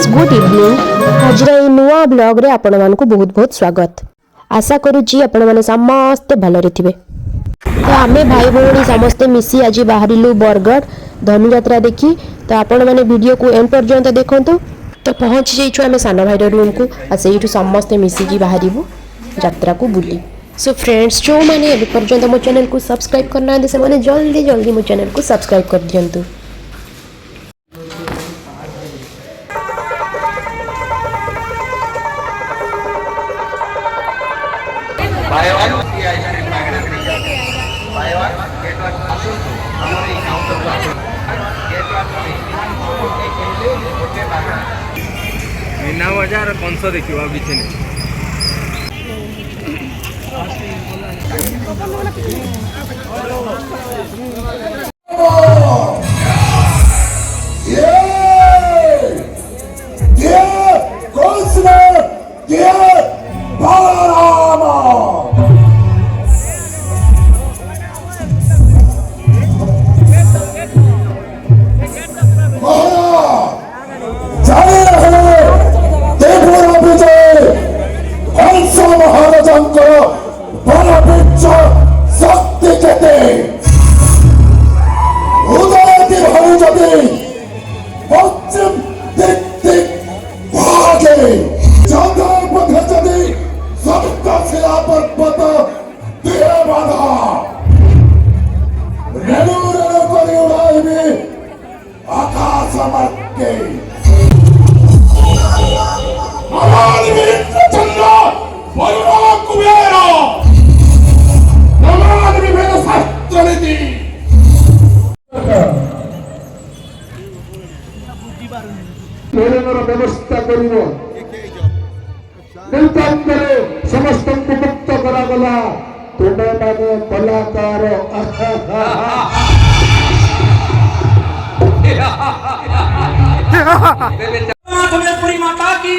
Friends good evening. आज नुआ blog रे आपण मानकु बहुत बहुत स्वागत। आशा करूची आपण माने समस्त भलरे थिबे। तो आमे भाई भौणी समस्ते मिसी आज बाहरिलु बरगढ़ धनुयात्रा देखी। तो आपण माने वीडियो को एंड पर्यंत देखंतु। तो पहुंच जाइछु आमे सान भाई रूम को आ सेइठु समस्ते मिसी बाहरिबु यात्रा को बुली। सो फ्रेंड्स जो माने अभी पर्यंत मो चैनल को सब्सक्राइब करना है से माने जल्दी जल्दी मो चैनल को सब्सक्राइब कर दियंतु। मीना बजार कंस देखियो आ बिछे नहीं व्यवस्था कर समस्त मुक्त करागला तुम्हें मैंने कलाकार माता की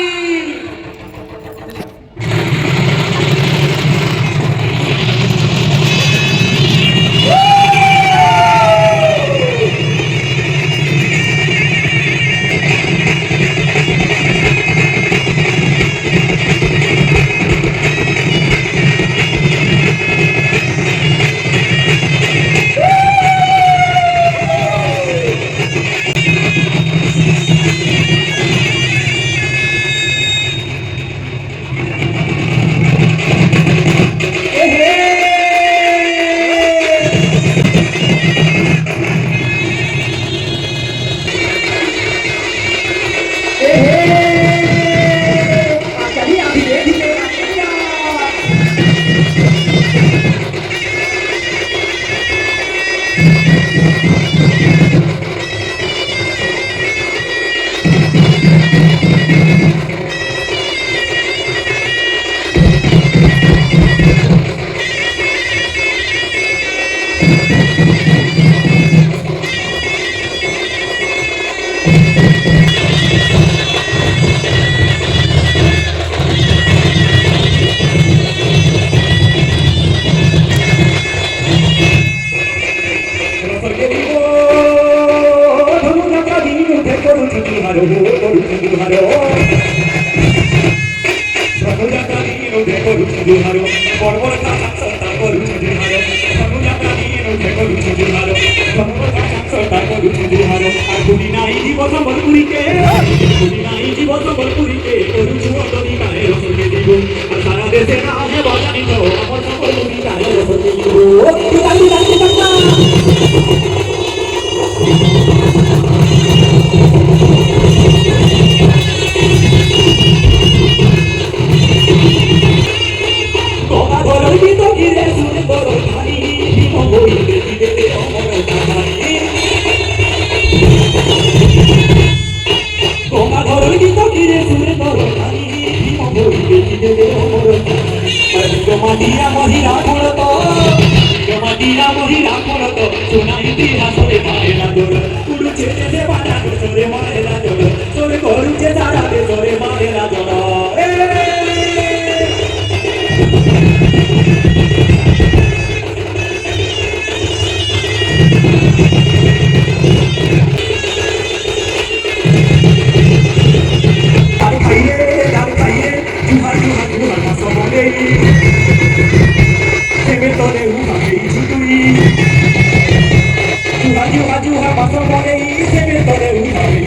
juha juha baso bole sebe tore uthare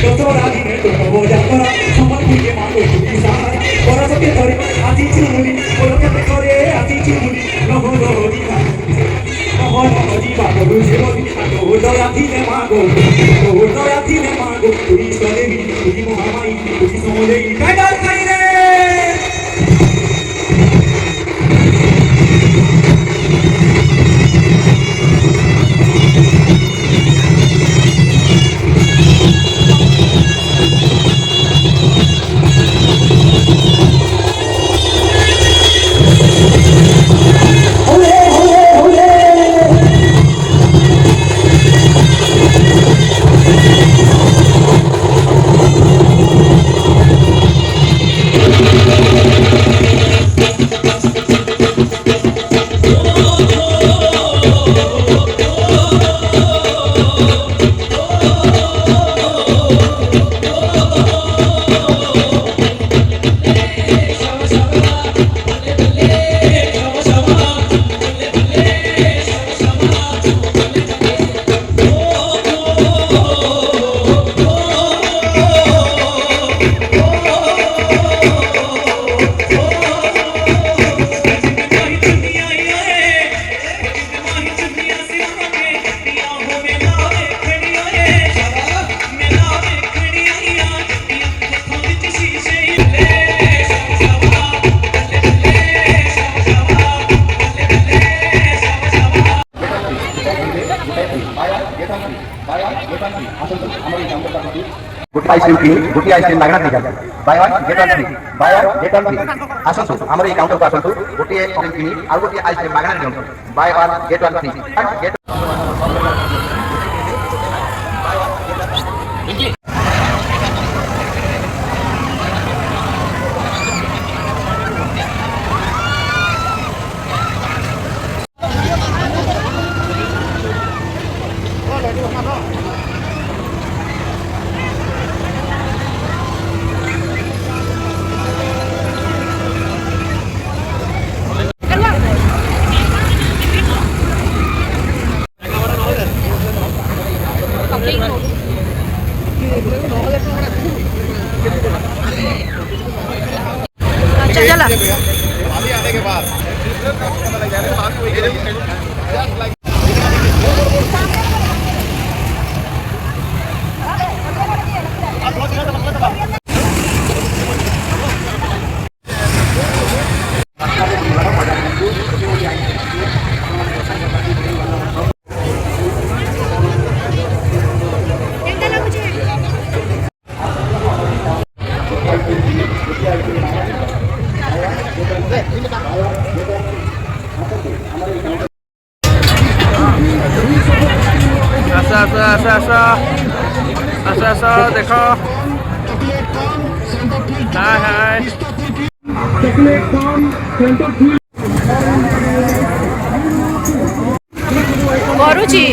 dosora dine to boja kora samar puje mano kisara kora soke tore ati chumuli koroke tore ati chumuli loho loho diva loho loho diva golu shirodi loho dora dine mago loho dora dine mago tui sole mi tui mohamai tui somole kaidar kaire गुटी ice cream मागना नहीं जाता buy one get one free buy one get one free आसंतु हमर ई counter को आसंतु गुटी ice cream किनी और गुटी आइसक्रीम मागना नहीं जाता buy one get one free get ऐसा देखो हाय हाय କରୁଛି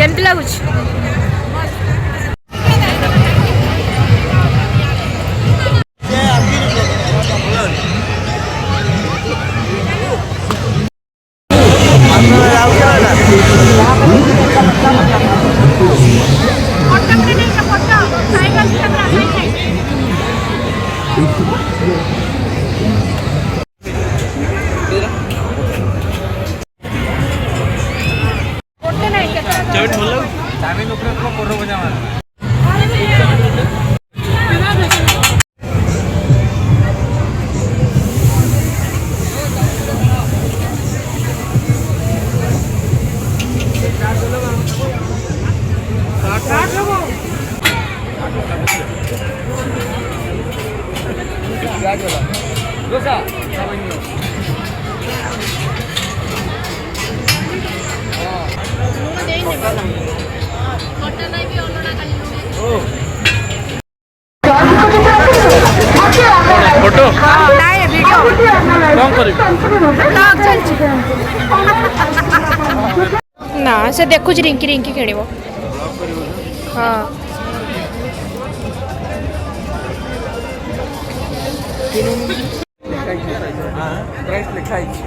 କେମିତି ଲାଗୁଛି? ଚାଉମିନ ଉପରେ ପୋଡ ଭଜା ମାର ଫଟୋ ନାଇଁ ଭିଡ଼ିଓ କଣ କରିବି ନା ସେ ଦେଖୁଛି ରିଙ୍କି ରିଙ୍କି ଖେଳିବ ହଁ ପ୍ରାଇସ୍ ଲେଖା ହେଇଛି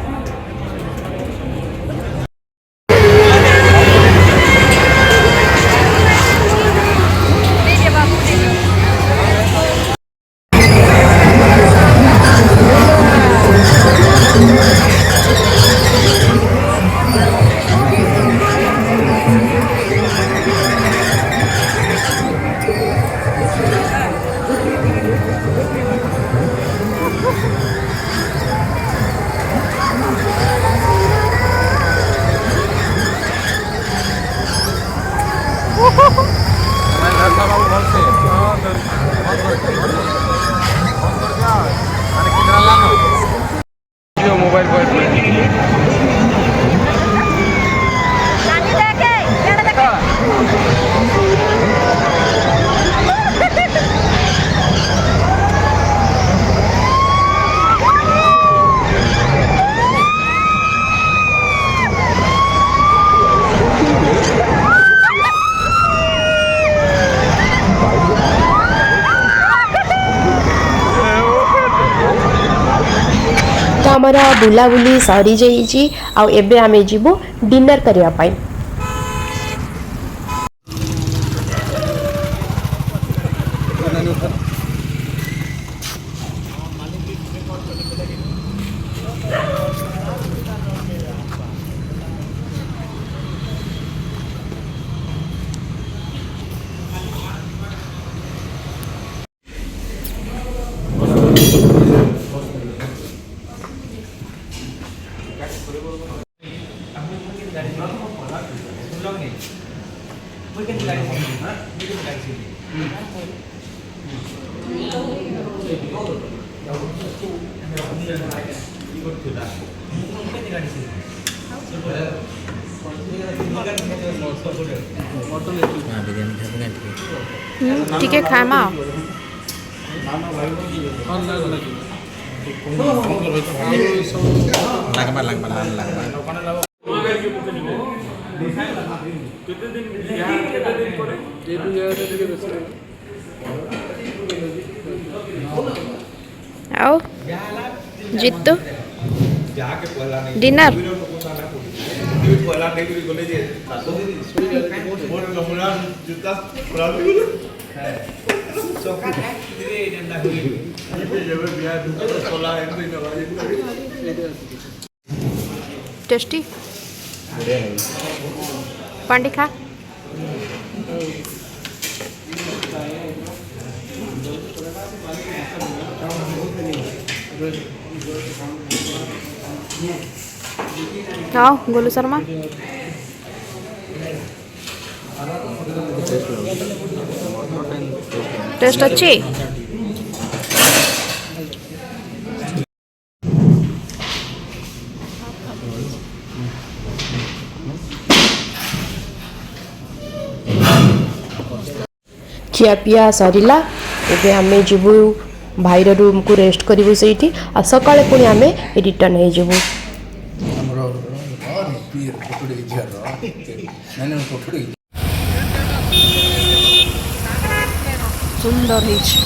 मोबाइल तो आमर बुलाबुली सरी जाइए आउ एबे आमे जीवु डिनर करने पाई। ठीक है खामा आओ जीतू डिनर टेस्टी पांडी खा आओ गोलू शर्मा टेस्ट अच्छी खियापिया सरला एबे आमे जीवु भाईर रूम को रेस्ट करिवु सेठी आ सकाळे पुणी आमे रिटर्न हे जीवु ଆମର ପିଏ ଫଟୋ ଟିକେ ଝିଅର ନାଇଁ ନାଇଁ ଫଟୋ ଟିକେ सुंदर ହେଇଛି।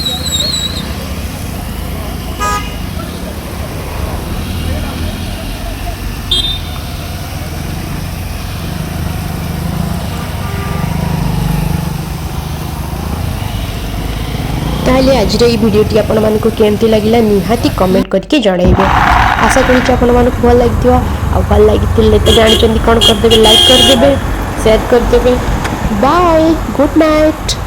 ताहले आज भिडियोटी आपण मानक केमती लगिला निहाती कमेंट करके जणाइबे। आशा करूँ आपण मानक भल लगी आ भल लगी तो जानते कौन करदेवे, लाइक करदेवे, शेयर करदेवे। Bye, good night.